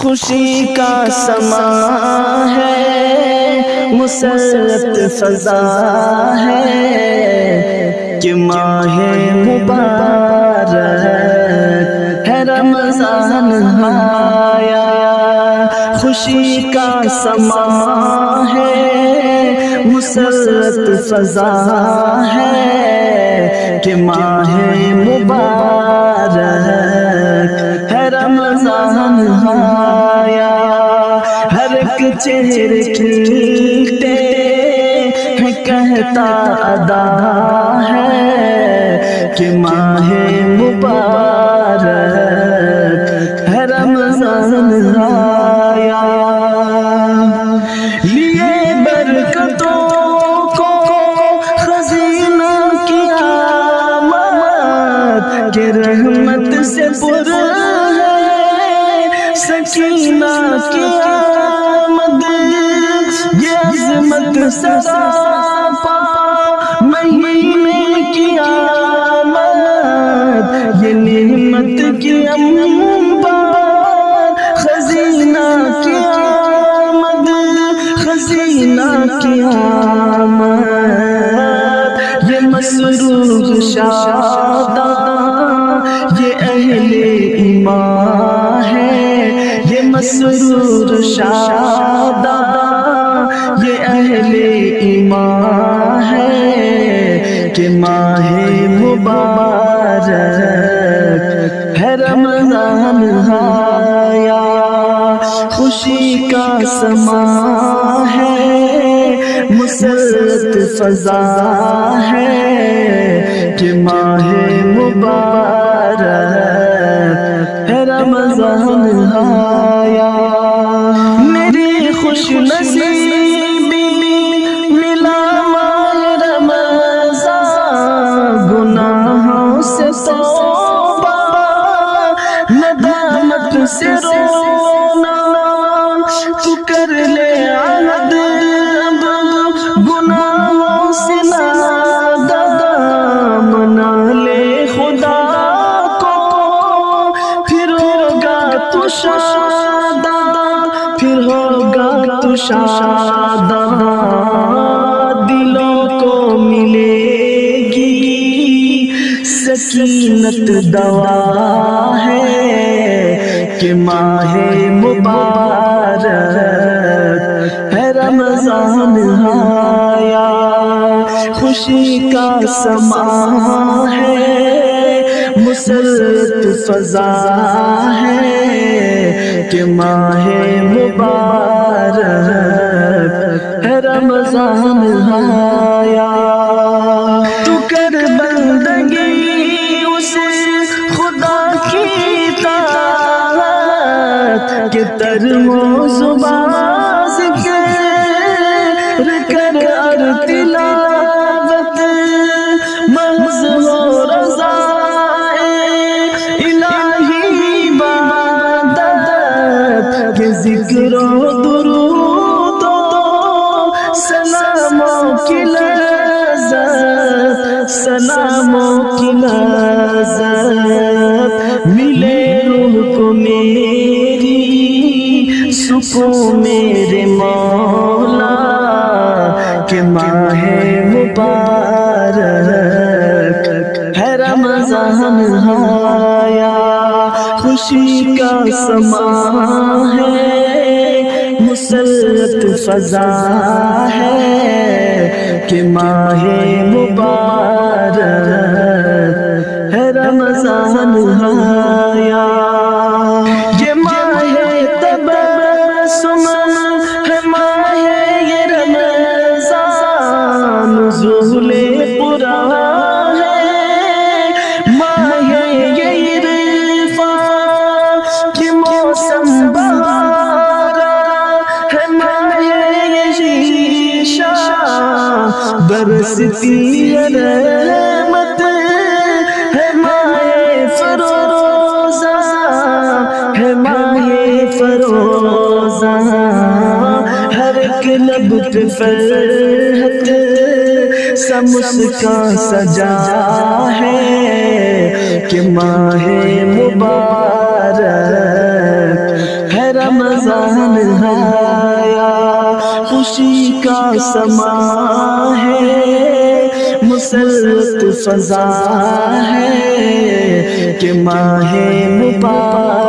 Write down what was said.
خوشی کا سما ہے، مسرت فضا ہے کہ ماہ مبارک ہے رمضان آیا۔ خوشی کا سما ہے، مسرت فضا ہے کہ ماہ مبارک ہے رمضان آیا۔ ہر ایک چہرے کھلتے ہیں کہتا ادا ہے کہ ماہ مبارک ہے رمضان آیا۔ لیے برکتوں کو خزینہ قیامت کہ رحمت سے پر ہے سکینہ کی آمد، یہ عظمت سراپا مہینے کی آمد، یہ نعمت کی انبار خزینہ کی آمد، خزینہ کی آمد، یہ مسرور شاداں یہ اہل ایمان ہے، یہ مسرور شاداں یہ اہل ایمان ہے کہ ماہ مبارک ہے رمضان آیا۔ خوشی کا سما ہے، مسرت فضا ہے کہ ماہ مبارک ہے رمضان آیا۔ میری خوش نصیبی ملا ماہ رمضان، گناہوں سے توبہ ندامت سے رونا، تو کر لے عہد اب گناہوں سے نادام، منا لے خدا کو پھر ہوگا تو شاداں، پھر ہوگا تو شاداں، دلوں کو ملے گی سکینت دوا ہے کہ ماہ مبارک ہے رمضان آیا۔ خوشی کا سما ہے، مسرت فضا ہے کہ ماہ مبارک ہے رمضان آیا۔ تو کر بندگی اسے خدا کی طاعت کہ ترمو زبان ذکر کر اور تلاوت محض ہو رضا الہی عبادت کہ ذکر و درود و سلاموں کی لذت، سلاموں کی لذت ملے روح کو میری سکون میرے مولا کہ ماہ مبارک ہے رمضان آیا۔ خوشی کا سما ہے، مسرت فضا ہے کہ ماہ مبارک ہے رمضان آیا۔ یہ ماہ تبسم ہے، ماہ یہ رمضان نزول قرآن ہے، ماہ یہ عرفان کی موسم بہارا ہے، ماہ یہ شیشہ برستی ہے رحمت ہے، ماہ فروزہ ہے، ماہ فروزہ ہر ایک لب پہ فرحت سا مسکان سجا ہے کہ ماہ مبارک ہے رمضان آیا، خوشی کا سما ہے، مسرت فضا ہے کہ ماہ مبارک